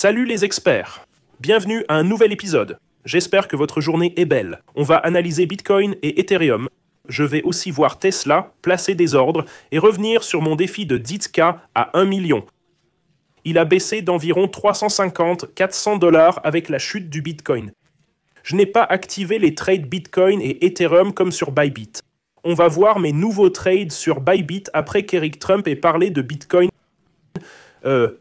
Salut les experts! Bienvenue à un nouvel épisode. J'espère que votre journée est belle. On va analyser Bitcoin et Ethereum. Je vais aussi voir Tesla placer des ordres et revenir sur mon défi de 10K à 1 million. Il a baissé d'environ 350-400 $ avec la chute du Bitcoin. Je n'ai pas activé les trades Bitcoin et Ethereum comme sur Bybit. On va voir mes nouveaux trades sur Bybit après qu'Eric Trump ait parlé de Bitcoin,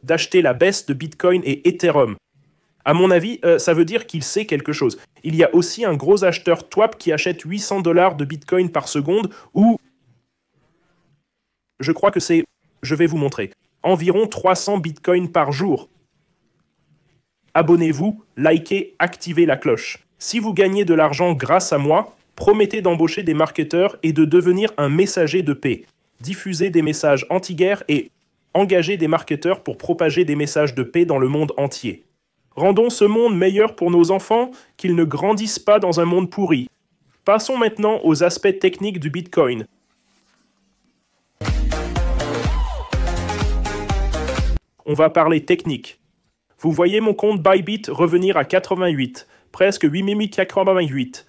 d'acheter la baisse de Bitcoin et Ethereum. À mon avis, ça veut dire qu'il sait quelque chose. Il y a aussi un gros acheteur TWAP qui achète 800 $ de Bitcoin par seconde ou... Je crois que c'est... Je vais vous montrer. Environ 300 Bitcoin par jour. Abonnez-vous, likez, activez la cloche. Si vous gagnez de l'argent grâce à moi, promettez d'embaucher des marketeurs et de devenir un messager de paix. Diffusez des messages anti-guerre et engagez des marketeurs pour propager des messages de paix dans le monde entier. Rendons ce monde meilleur pour nos enfants, qu'ils ne grandissent pas dans un monde pourri. Passons maintenant aux aspects techniques du Bitcoin. On va parler technique. Vous voyez mon compte Bybit revenir à 88, presque 8088.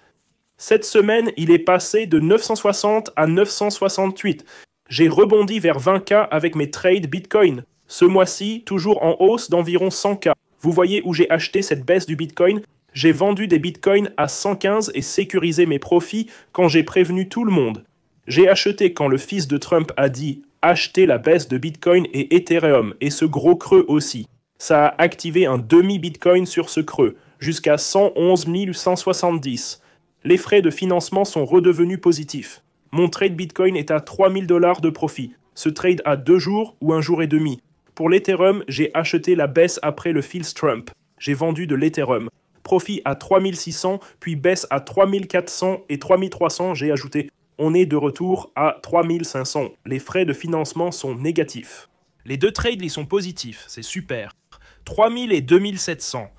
Cette semaine, il est passé de 960 à 968. J'ai rebondi vers 20K avec mes trades Bitcoin. Ce mois-ci, toujours en hausse d'environ 100K. Vous voyez où j'ai acheté cette baisse du Bitcoin? J'ai vendu des Bitcoins à 115 et sécurisé mes profits quand j'ai prévenu tout le monde. J'ai acheté quand le fils de Trump a dit « Achetez la baisse de Bitcoin et Ethereum » et ce gros creux aussi. Ça a activé un demi-Bitcoin sur ce creux, jusqu'à 111 170. Les frais de financement sont redevenus positifs. Mon trade Bitcoin est à 3000 $ de profit. Ce trade a 2 jours ou 1 jour et demi. Pour l'Ethereum, j'ai acheté la baisse après le fils Trump. J'ai vendu de l'Ethereum. Profit à 3600, puis baisse à 3400 et 3300, j'ai ajouté. On est de retour à 3500. Les frais de financement sont négatifs. Les deux trades y sont positifs, c'est super. 3000 et 2700.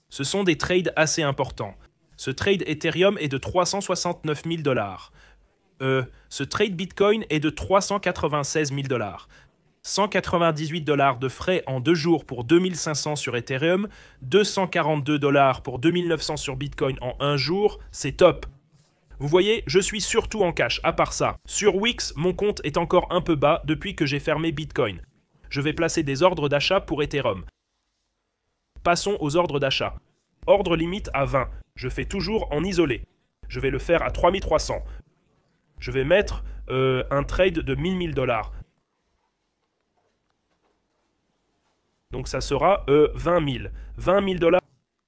Ce sont des trades assez importants. Ce trade Ethereum est de 369 000 $. Ce trade Bitcoin est de 396 000 $. 198 $ de frais en 2 jours pour 2500 sur Ethereum, 242 $ pour 2900 sur Bitcoin en 1 jour, c'est top. Vous voyez, je suis surtout en cash, à part ça. Sur Wix, mon compte est encore un peu bas depuis que j'ai fermé Bitcoin. Je vais placer des ordres d'achat pour Ethereum. Passons aux ordres d'achat. Ordre limite à 20. Je fais toujours en isolé. Je vais le faire à 3300. Je vais mettre un trade de 1000 $. Donc ça sera 20 000. 20 000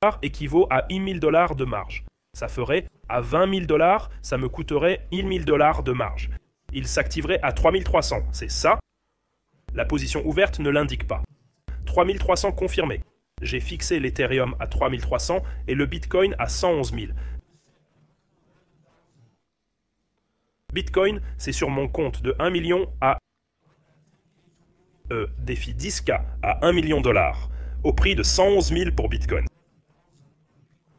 $ équivaut à 1 000 $ de marge. Ça ferait, à 20 000 $, ça me coûterait 1 000 $ de marge. Il s'activerait à 3300, c'est ça. La position ouverte ne l'indique pas. 3300 confirmé. J'ai fixé l'Ethereum à 3300 et le Bitcoin à 111 000. Bitcoin, c'est sur mon compte de 1 million à défi 10K à 1 million $, au prix de 111 000 pour Bitcoin.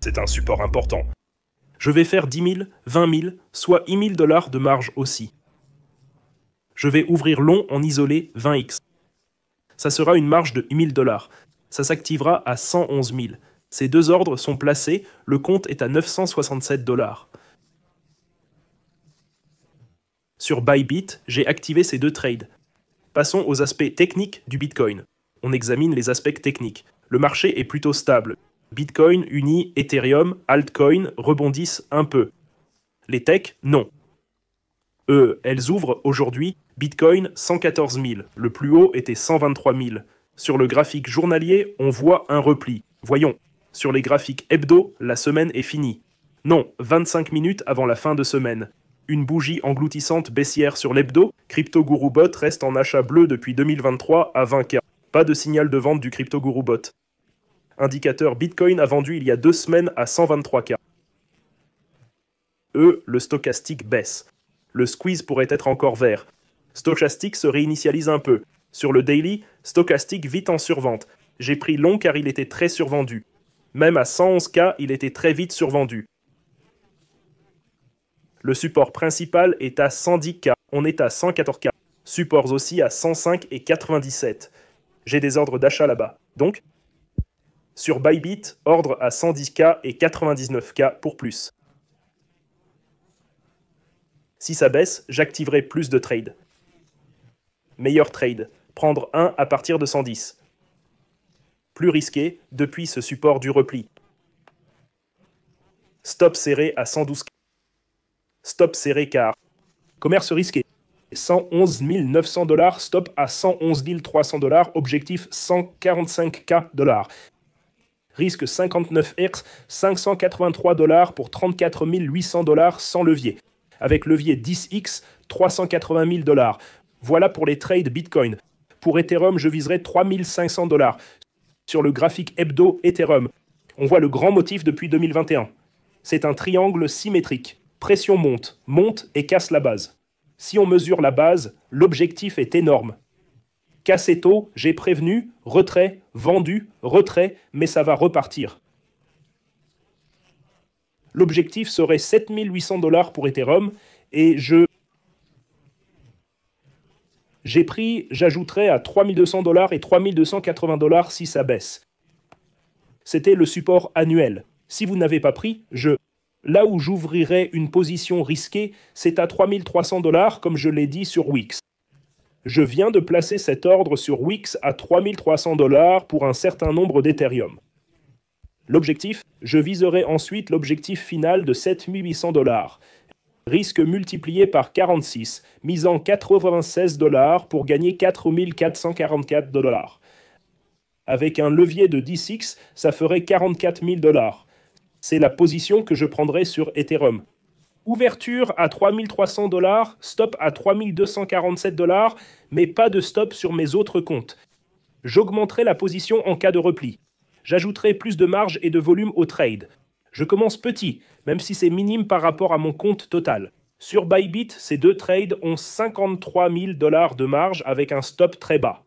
C'est un support important. Je vais faire 10 000, 20 000, soit 1 000 $ de marge aussi. Je vais ouvrir long en isolé 20x. Ça sera une marge de 1 000 $. Ça s'activera à 111 000. Ces deux ordres sont placés, le compte est à 967 $. Sur Bybit, j'ai activé ces deux trades. Passons aux aspects techniques du Bitcoin. On examine les aspects techniques. Le marché est plutôt stable. Bitcoin, Uni, Ethereum, Altcoin rebondissent un peu. Les techs, non. Elles ouvrent aujourd'hui Bitcoin 114 000. Le plus haut était 123 000. Sur le graphique journalier, on voit un repli. Voyons. Sur les graphiques hebdo, la semaine est finie. Non, 25 minutes avant la fin de semaine. Une bougie engloutissante baissière sur l'hebdo, CryptoGuruBot reste en achat bleu depuis 2023 à 20K. Pas de signal de vente du CryptoGuruBot. Indicateur Bitcoin a vendu il y a 2 semaines à 123K. Le stochastique baisse. Le squeeze pourrait être encore vert. Stochastique se réinitialise un peu. Sur le daily, stochastique vite en survente. J'ai pris long car il était très survendu. Même à 111K, il était très vite survendu. Le support principal est à 110K, on est à 114K. Supports aussi à 105 et 97. J'ai des ordres d'achat là-bas. Donc, Sur Bybit, ordre à 110K et 99K pour plus. Si ça baisse, j'activerai plus de trades. Meilleur trade, prendre 1 à partir de 110. Plus risqué, depuis ce support du repli. Stop serré à 112K. Stop serré car. Commerce risqué. 111 900 $, stop à 111 300 $, objectif 145K $. Risque 59X, 583 $ pour 34 800 $ sans levier. Avec levier 10X, 380 000 $. Voilà pour les trades Bitcoin. Pour Ethereum, je viserai 3500 $. Sur le graphique hebdo Ethereum, on voit le grand motif depuis 2021. C'est un triangle symétrique. Pression monte, monte et casse la base. Si on mesure la base, l'objectif est énorme. Cassé tôt, j'ai prévenu, retrait, vendu, retrait, mais ça va repartir. L'objectif serait 7800 $ pour Ethereum et j'ajouterai à 3200 $ et 3280 $ si ça baisse. C'était le support annuel. Si vous n'avez pas pris, là où j'ouvrirai une position risquée, c'est à 3300 $ comme je l'ai dit sur Wix. Je viens de placer cet ordre sur Wix à 3300 $ pour un certain nombre d'Ethereum. L'objectif, je viserai ensuite l'objectif final de 7800 $. Risque multiplié par 46, misant 96 $ pour gagner 4444 $. Avec un levier de 10x, ça ferait 44 000 $. C'est la position que je prendrai sur Ethereum. Ouverture à 3300 $, stop à 3247 $, mais pas de stop sur mes autres comptes. J'augmenterai la position en cas de repli. J'ajouterai plus de marge et de volume au trade. Je commence petit, même si c'est minime par rapport à mon compte total. Sur Bybit, ces deux trades ont 53 000 $ de marge avec un stop très bas.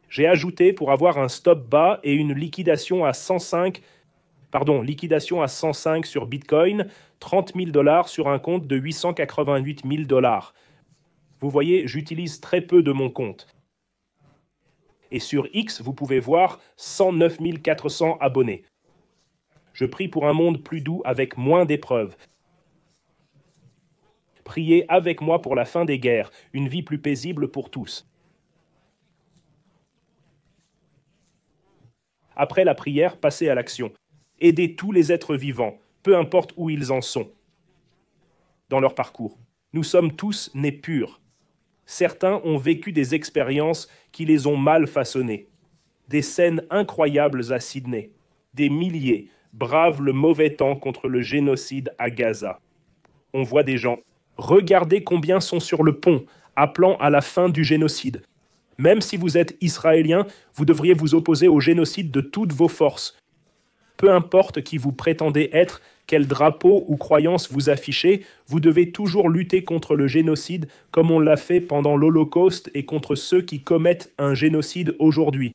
J'ai ajouté pour avoir un stop bas et une liquidation à 105 sur Bitcoin, 30 000 $ sur un compte de 888 000 $. Vous voyez, j'utilise très peu de mon compte. Et sur X, vous pouvez voir 109 400 abonnés. Je prie pour un monde plus doux avec moins d'épreuves. Priez avec moi pour la fin des guerres, une vie plus paisible pour tous. Après la prière, passez à l'action. Aidez tous les êtres vivants, peu importe où ils en sont, dans leur parcours. Nous sommes tous nés purs. Certains ont vécu des expériences qui les ont mal façonnés. Des scènes incroyables à Sydney. Des milliers bravent le mauvais temps contre le génocide à Gaza. On voit des gens. Regardez combien sont sur le pont, appelant à la fin du génocide. Même si vous êtes israélien, vous devriez vous opposer au génocide de toutes vos forces. Peu importe qui vous prétendez être, quel drapeau ou croyance vous affichez, vous devez toujours lutter contre le génocide comme on l'a fait pendant l'Holocauste et contre ceux qui commettent un génocide aujourd'hui.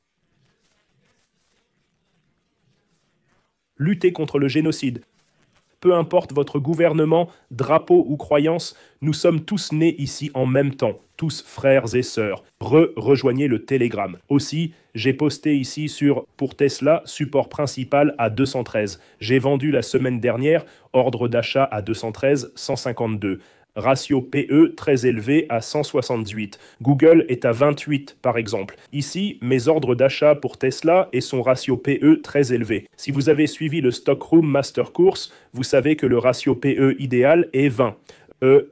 Lutter contre le génocide. Peu importe votre gouvernement, drapeau ou croyance, nous sommes tous nés ici en même temps, tous frères et sœurs. Rejoignez le Telegram. Aussi, j'ai posté ici pour Tesla, support principal à 213. J'ai vendu la semaine dernière, ordre d'achat à 213, 152. Ratio PE très élevé à 168. Google est à 28 par exemple. Ici, mes ordres d'achat pour Tesla et son ratio PE très élevé. Si vous avez suivi le Stockroom Master Course, vous savez que le ratio PE idéal est 20.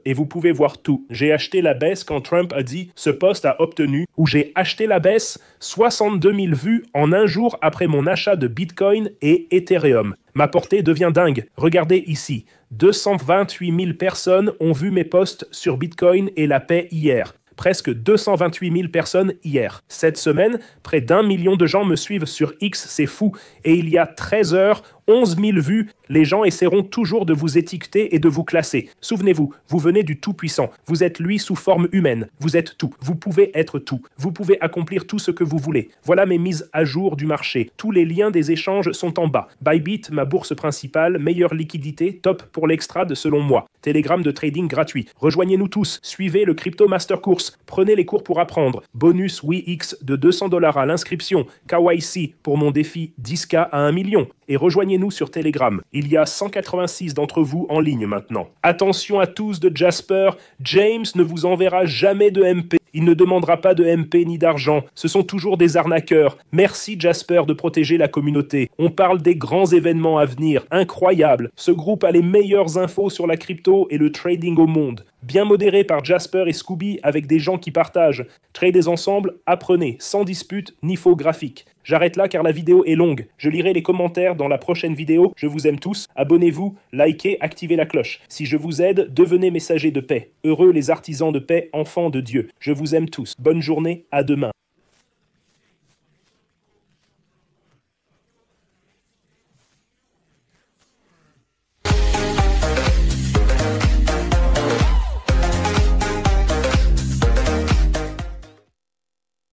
Et vous pouvez voir tout. J'ai acheté la baisse quand Trump a dit « ce poste a obtenu » ou j'ai acheté la baisse 62 000 vues en un jour après mon achat de Bitcoin et Ethereum. Ma portée devient dingue. Regardez ici. 228 000 personnes ont vu mes posts sur Bitcoin et la paix hier. Presque 228 000 personnes hier. Cette semaine, près d'1 million de gens me suivent sur X, c'est fou. Et il y a 13 heures, 11 000 vues, les gens essaieront toujours de vous étiqueter et de vous classer. Souvenez-vous, vous venez du Tout-Puissant. Vous êtes lui sous forme humaine. Vous êtes tout. Vous pouvez être tout. Vous pouvez accomplir tout ce que vous voulez. Voilà mes mises à jour du marché. Tous les liens des échanges sont en bas. Bybit, ma bourse principale, meilleure liquidité, top pour l'extrade selon moi. Telegram de trading gratuit. Rejoignez-nous tous. Suivez le Crypto Master Course. Prenez les cours pour apprendre. Bonus WeX de 200 $ à l'inscription. KYC pour mon défi 10K à 1 million. Et rejoignez-nous sur Telegram. Il y a 186 d'entre vous en ligne maintenant. Attention à tous de Jasper. James ne vous enverra jamais de MP. Il ne demandera pas de MP ni d'argent. Ce sont toujours des arnaqueurs. Merci Jasper de protéger la communauté. On parle des grands événements à venir. Incroyable. Ce groupe a les meilleures infos sur la crypto et le trading au monde. Bien modéré par Jasper et Scooby avec des gens qui partagent. Tradez ensemble, apprenez, sans dispute ni faux graphiques. J'arrête là car la vidéo est longue. Je lirai les commentaires dans la prochaine vidéo. Je vous aime tous. Abonnez-vous, likez, activez la cloche. Si je vous aide, devenez messager de paix. Heureux les artisans de paix, enfants de Dieu. Je vous aime tous. Bonne journée, à demain.